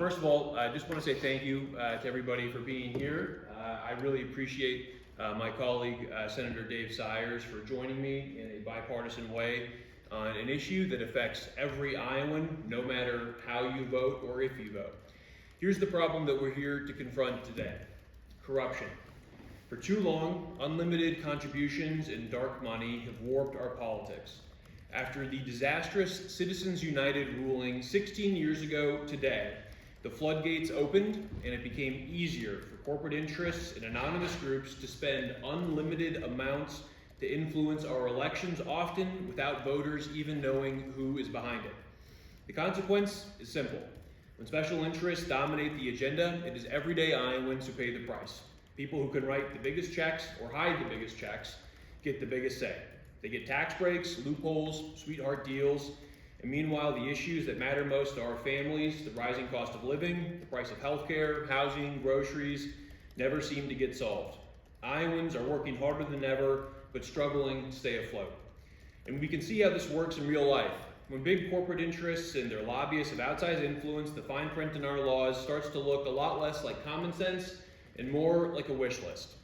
First of all, I just want to say thank you to everybody for being here. I really appreciate my colleague, Senator Dave Sires, for joining me in a bipartisan way on an issue that affects every Iowan, no matter how you vote or if you vote. Here's the problem that we're here to confront today: corruption. For too long, unlimited contributions and dark money have warped our politics. After the disastrous Citizens United ruling 16 years ago today, the floodgates opened and it became easier for corporate interests and anonymous groups to spend unlimited amounts to influence our elections, often without voters even knowing who is behind it. The consequence is simple. When special interests dominate the agenda, it is everyday Iowans who pay the price. People who can write the biggest checks or hide the biggest checks get the biggest say. They get tax breaks, loopholes, sweetheart deals, and meanwhile, the issues that matter most to our families, the rising cost of living, the price of healthcare, housing, groceries, never seem to get solved. Iowans are working harder than ever, but struggling to stay afloat. And we can see how this works in real life. When big corporate interests and their lobbyists have outsized influence, the fine print in our laws starts to look a lot less like common sense and more like a wish list.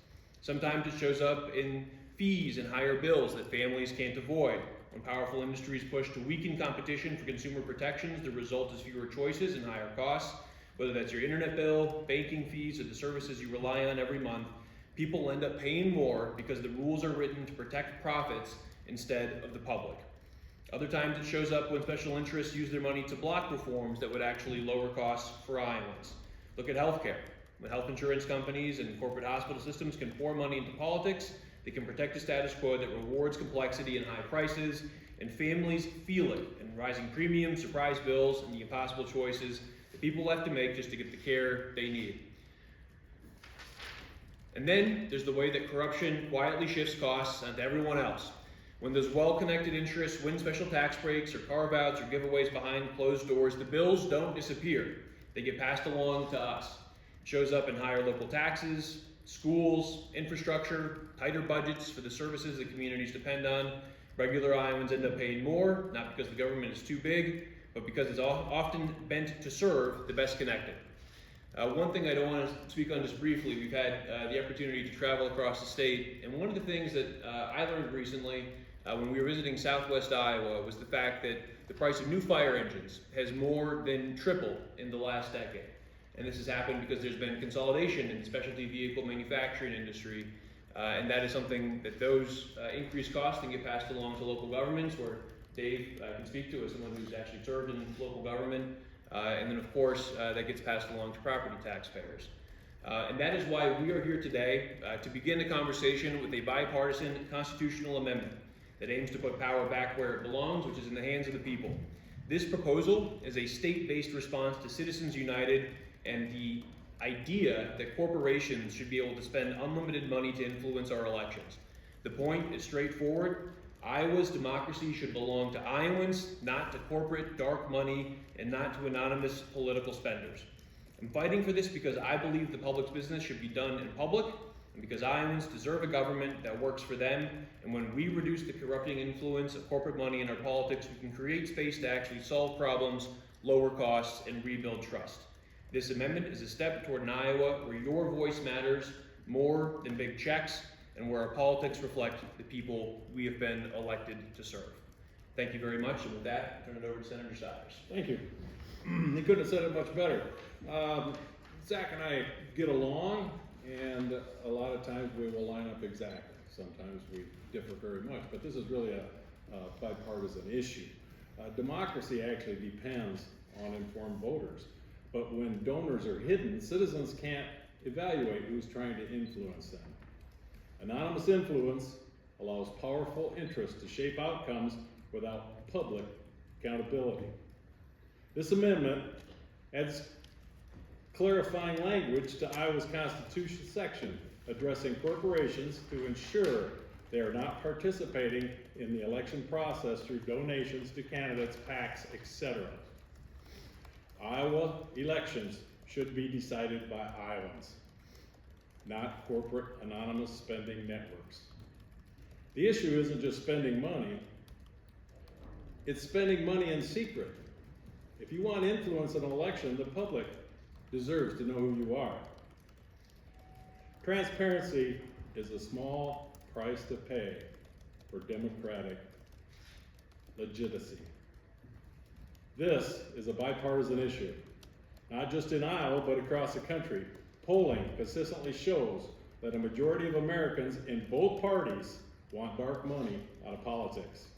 Sometimes it shows up in fees and higher bills that families can't avoid. When powerful industries push to weaken competition for consumer protections, the result is fewer choices and higher costs. Whether that's your internet bill, banking fees, or the services you rely on every month, people end up paying more because the rules are written to protect profits instead of the public. Other times it shows up when special interests use their money to block reforms that would actually lower costs for Iowans. Look at healthcare. When health insurance companies and corporate hospital systems can pour money into politics, they can protect a status quo that rewards complexity and high prices, and families feel it in rising premiums, surprise bills, and the impossible choices that people have to make just to get the care they need. And then there's the way that corruption quietly shifts costs onto everyone else. When those well-connected interests win special tax breaks or carve-outs or giveaways behind closed doors, the bills don't disappear. They get passed along to us. It shows up in higher local taxes, schools, infrastructure, tighter budgets for the services that communities depend on. Regular Iowans end up paying more, not because the government is too big, but because it's often bent to serve the best connected. One thing I don't want to speak on just briefly, we've had the opportunity to travel across the state, and one of the things that I learned recently when we were visiting Southwest Iowa was the fact that the price of new fire engines has more than tripled in the last decade. And this has happened because there's been consolidation in the specialty vehicle manufacturing industry, and that is something that those increased costs can get passed along to local governments, where Dave can speak to as someone who's actually served in local government, and then of course that gets passed along to property taxpayers. And that is why we are here today to begin a conversation with a bipartisan constitutional amendment that aims to put power back where it belongs, which is in the hands of the people. This proposal is a state-based response to Citizens United and the idea that corporations should be able to spend unlimited money to influence our elections. The point is straightforward. Iowa's democracy should belong to Iowans, not to corporate dark money and not to anonymous political spenders. I'm fighting for this because I believe the public's business should be done in public, and because Iowans deserve a government that works for them. And when we reduce the corrupting influence of corporate money in our politics, we can create space to actually solve problems, lower costs, and rebuild trust. This amendment is a step toward an Iowa where your voice matters more than big checks, and where our politics reflect the people we have been elected to serve. Thank you very much, and with that, I'll turn it over to Senator Sires. Thank you. He couldn't have said it much better. Zach and I get along, and a lot of times we will line up exactly. Sometimes we differ very much, but this is really a bipartisan issue. Democracy actually depends on informed voters. But when donors are hidden, citizens can't evaluate who's trying to influence them. Anonymous influence allows powerful interests to shape outcomes without public accountability. This amendment adds clarifying language to Iowa's Constitution section addressing corporations to ensure they are not participating in the election process through donations to candidates, PACs, etc. Iowa elections should be decided by Iowans, not corporate anonymous spending networks. The issue isn't just spending money, it's spending money in secret. If you want influence in an election, the public deserves to know who you are. Transparency is a small price to pay for democratic legitimacy. This is a bipartisan issue, not just in Iowa, but across the country. Polling consistently shows that a majority of Americans in both parties want dark money out of politics.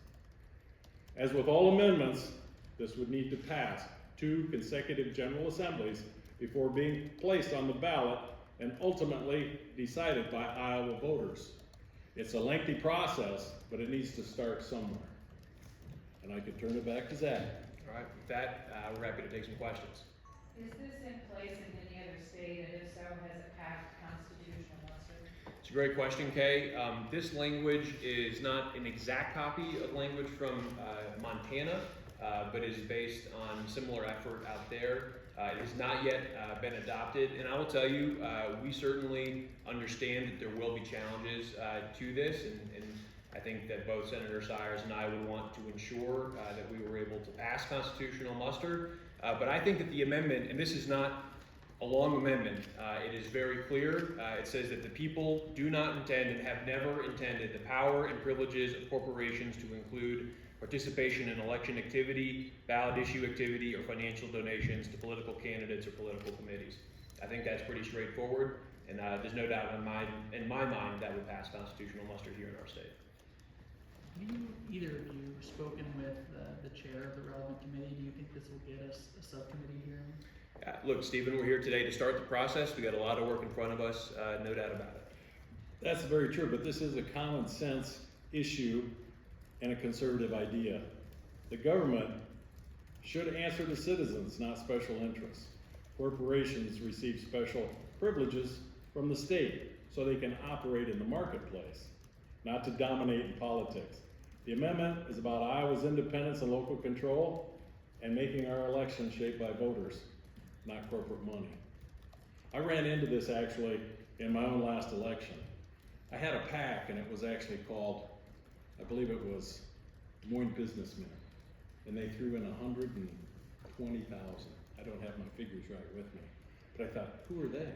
As with all amendments, this would need to pass 2 consecutive General Assemblies before being placed on the ballot and ultimately decided by Iowa voters. It's a lengthy process, but it needs to start somewhere. And I could turn it back to Zach. All right, with that, we're happy to take some questions. Is this in place in any other state, and if so, has it passed constitutional muster? It's a great question, Kay. This language is not an exact copy of language from Montana, but is based on similar effort out there. It has not yet been adopted, and I will tell you, we certainly understand that there will be challenges to this, and I think that both Senator Sires and I would want to ensure that we were able to pass constitutional muster. But I think that the amendment, and this is not a long amendment, it is very clear. It says that the people do not intend and have never intended the power and privileges of corporations to include participation in election activity, ballot issue activity, or financial donations to political candidates or political committees. I think that's pretty straightforward, and there's no doubt in my mind that would pass constitutional muster here in our state. Have you, either of you, spoken with the chair of the relevant committee? Do you think this will get us a subcommittee hearing? Look, Stephen, we're here today to start the process. We got a lot of work in front of us, no doubt about it. That's very true, but this is a common sense issue and a conservative idea. The government should answer to citizens, not special interests. Corporations receive special privileges from the state so they can operate in the marketplace, not to dominate in politics. The amendment is about Iowa's independence and local control and making our elections shaped by voters, not corporate money. I ran into this actually in my own last election. I had a PAC, and it was actually called, I believe it was Des Moines Businessmen, and they threw in 120,000. I don't have my figures right with me, but I thought, who are they?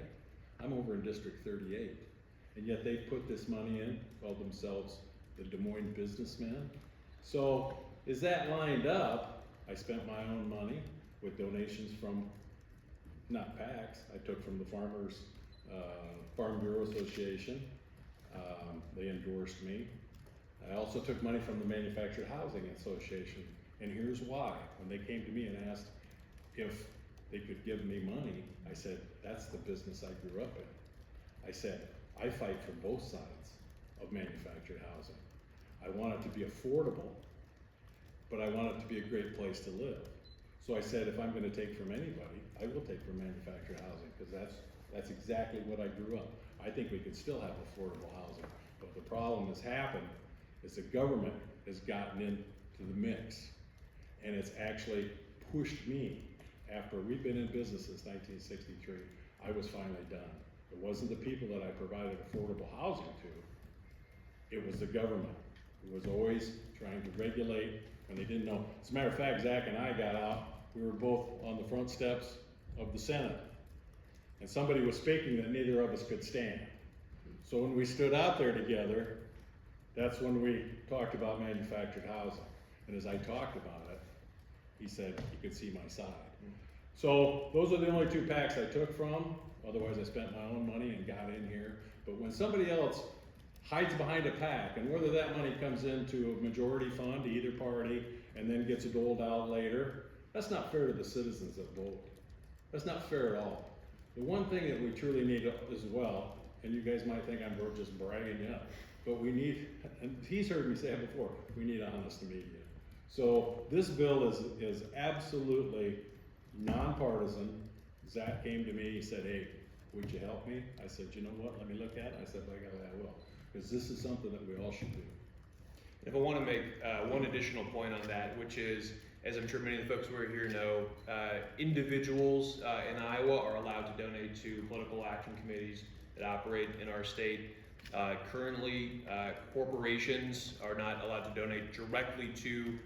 I'm over in District 38, and yet they put this money in, called themselves the Des Moines Businessmen. So is that lined up? I spent my own money with donations from, not PACs, I took from the Farmers Farm Bureau Association. They endorsed me. I also took money from the Manufactured Housing Association, and here's why. When they came to me and asked if they could give me money, I said, that's the business I grew up in. I said, I fight for both sides of manufactured housing. I want it to be affordable, but I want it to be a great place to live. So I said, if I'm gonna take from anybody, I will take from manufactured housing, because that's exactly what I grew up. I think we can still have affordable housing, but the problem has happened is the government has gotten into the mix, and it's actually pushed me. After we've been in business since 1963, I was finally done. It wasn't the people that I provided affordable housing to, it was the government who was always trying to regulate when they didn't know. As a matter of fact, Zach and I got out, we were both on the front steps of the Senate, and somebody was speaking that neither of us could stand. So when we stood out there together, that's when we talked about manufactured housing. And as I talked about it, he said he could see my side. So those are the only 2 PACs I took from. Otherwise I spent my own money and got in here. But when somebody else hides behind a PAC, and whether that money comes into a majority fund to either party and then gets doled out later, that's not fair to the citizens that vote. That's not fair at all. The one thing that we truly need as well, and you guys might think I'm just bragging you up, but we need, and he's heard me say it before, we need honest media. So this bill is absolutely nonpartisan. Zach came to me, he said, hey, would you help me? I said, you know what, let me look at it. I said, by golly, I will. Because this is something that we all should do. If I want to make one additional point on that, which is, as I'm sure many of the folks who are here know, individuals in Iowa are allowed to donate to political action committees that operate in our state. Currently, corporations are not allowed to donate directly to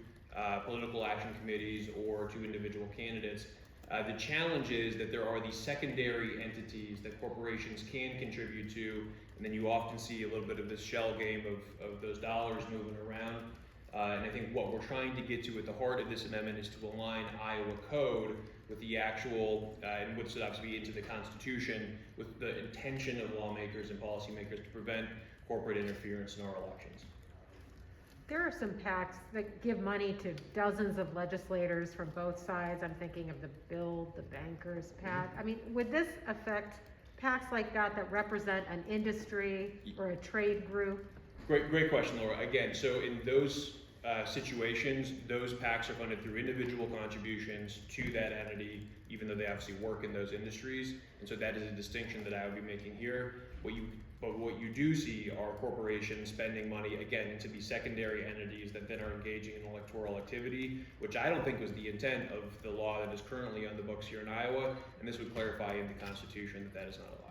political action committees or to individual candidates. The challenge is that there are these secondary entities that corporations can contribute to, and then you often see a little bit of this shell game of those dollars moving around. And I think what we're trying to get to at the heart of this amendment is to align Iowa code with the actual, and which would obviously be into the Constitution, with the intention of lawmakers and policymakers to prevent corporate interference in our elections. There are some PACs that give money to dozens of legislators from both sides. I'm thinking of the Build the Bankers PAC. I mean, would this affect PACs like that that represent an industry or a trade group? Great question, Laura. Again, so in those situations, those PACs are funded through individual contributions to that entity, even though they obviously work in those industries. And so that is a distinction that I would be making here. But what you do see are corporations spending money, again, into these secondary entities that then are engaging in electoral activity, which I don't think was the intent of the law that is currently on the books here in Iowa, and this would clarify in the Constitution that that is not allowed.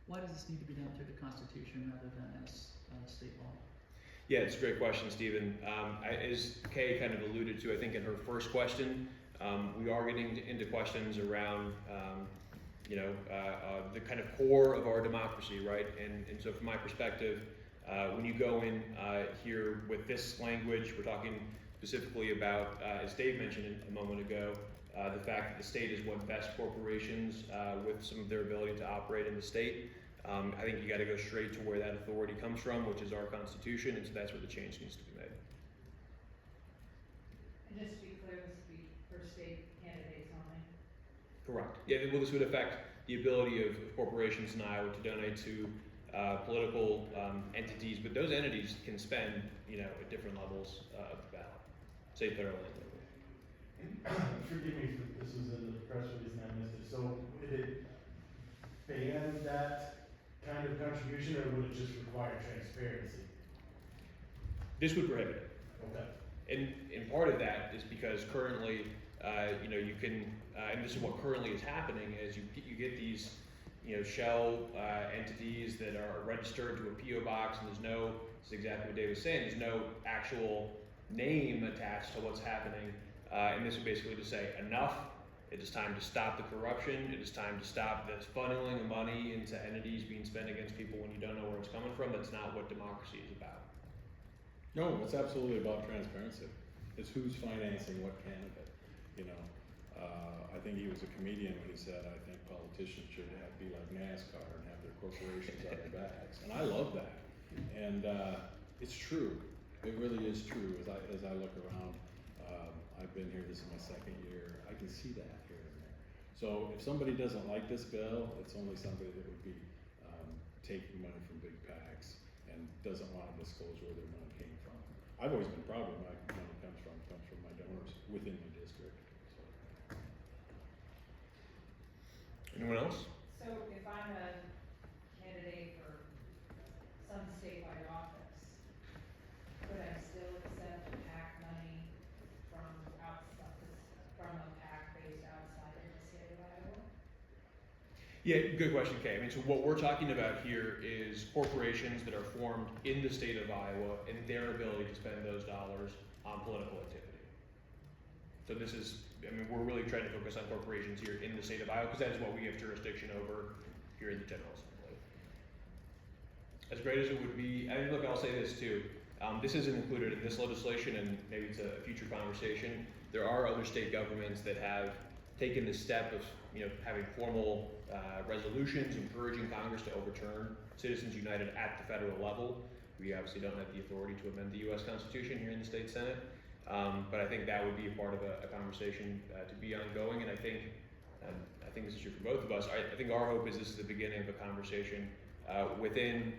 Why does this need to be done through the Constitution rather than as state law? Yeah, it's a great question, Stephen. As Kay kind of alluded to, I think in her first question, we are getting into questions around, the kind of core of our democracy, right? And so from my perspective, when you go in here with this language, we're talking specifically about, as Dave mentioned a moment ago, the fact that the state is what vests corporations with some of their ability to operate in the state. I think you got to go straight to where that authority comes from, which is our Constitution, and so that's where the change needs to be made. And just to be clear, this would be for state candidates only. Correct. Yeah, well, this would affect the ability of corporations in Iowa to donate to political entities, but those entities can spend, at different levels of the ballot, say federal and local. Forgive me if this was in the press release and I missed it. So would it ban that kind of contribution, or would it just require transparency? This would prohibit it. Okay. And part of that is because currently, you can, and this is what currently is happening, is you get these, shell entities that are registered to a PO box, and this is exactly what Dave was saying, there's no actual name attached to what's happening. And this would basically just say, enough, it is time to stop the corruption, it is time to stop this funneling of money into entities being spent against people when you don't know where it's coming from. That's not what democracy is about. No, it's absolutely about transparency. It's who's financing what candidate, I think he was a comedian when he said, I think politicians should be like NASCAR and have their corporations on their backs. And I love that. And it's true. It really is true. As I look around, I've been here, this is my second year, I can see that here and there. So if somebody doesn't like this bill, it's only somebody that would be taking money from big PACs and doesn't want to disclose where their money came from. I've always been proud of where my money comes from my donors within my district. So. Anyone else? So if I'm a candidate for some statewide office, could I still accept PAC money from a PAC based outside of the state of Iowa? Yeah, good question, Kay. So what we're talking about here is corporations that are formed in the state of Iowa and their ability to spend those dollars on political activity. So this is, we're really trying to focus on corporations here in the state of Iowa because that is what we have jurisdiction over here in the General Assembly. As great as it would be, look, I'll say this too. This isn't included in this legislation, and maybe it's a future conversation. There are other state governments that have taken the step of having formal resolutions encouraging Congress to overturn Citizens United at the federal level. We obviously don't have the authority to amend the U.S. Constitution here in the state Senate, but I think that would be a part of a conversation to be ongoing. And I think this is true for both of us. I think our hope is this is the beginning of a conversation within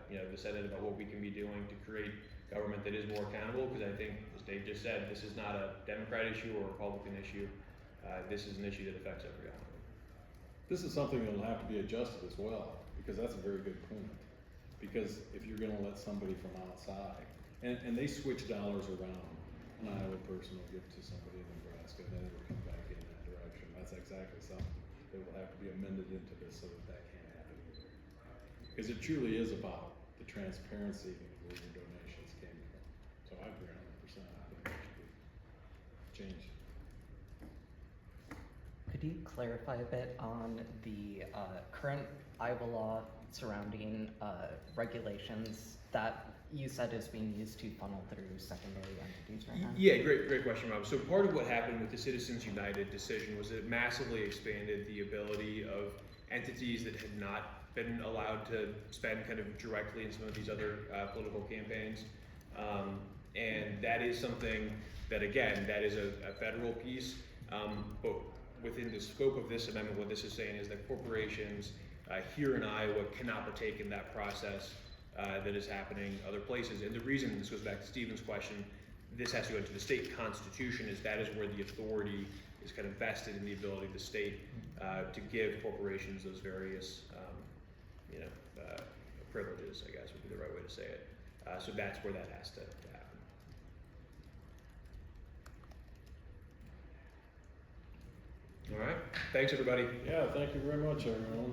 the Senate about what we can be doing to create government that is more accountable. Because I think, as Dave just said, this is not a Democrat issue or a Republican issue. This is an issue that affects every Iowan. This is something that will have to be adjusted as well, because that's a very good point. Because if you're gonna let somebody from outside, and they switch dollars around, an Iowa person will give to somebody in Nebraska, and then it'll come back in that direction. That's exactly something that will have to be amended into this so that can't happen. Because it truly is about the transparency of where your donations came from. So I agree 100%. I think change. Could you clarify a bit on the current Iowa law surrounding regulations that you said is being used to funnel through secondary entities right now? Yeah, great question, Rob. So part of what happened with the Citizens United decision was it massively expanded the ability of entities that had not been allowed to spend kind of directly in some of these other political campaigns. And that is something that, again, that is a federal piece, but within the scope of this amendment, what this is saying is that corporations here in Iowa cannot partake in that process that is happening other places. And the reason, this goes back to Stephen's question, this has to go into the state constitution, is that is where the authority is kind of vested in the ability of the state to give corporations those various privileges, I guess would be the right way to say it. So that's where that has to happen. All right, thanks everybody. Yeah, thank you very much, everyone.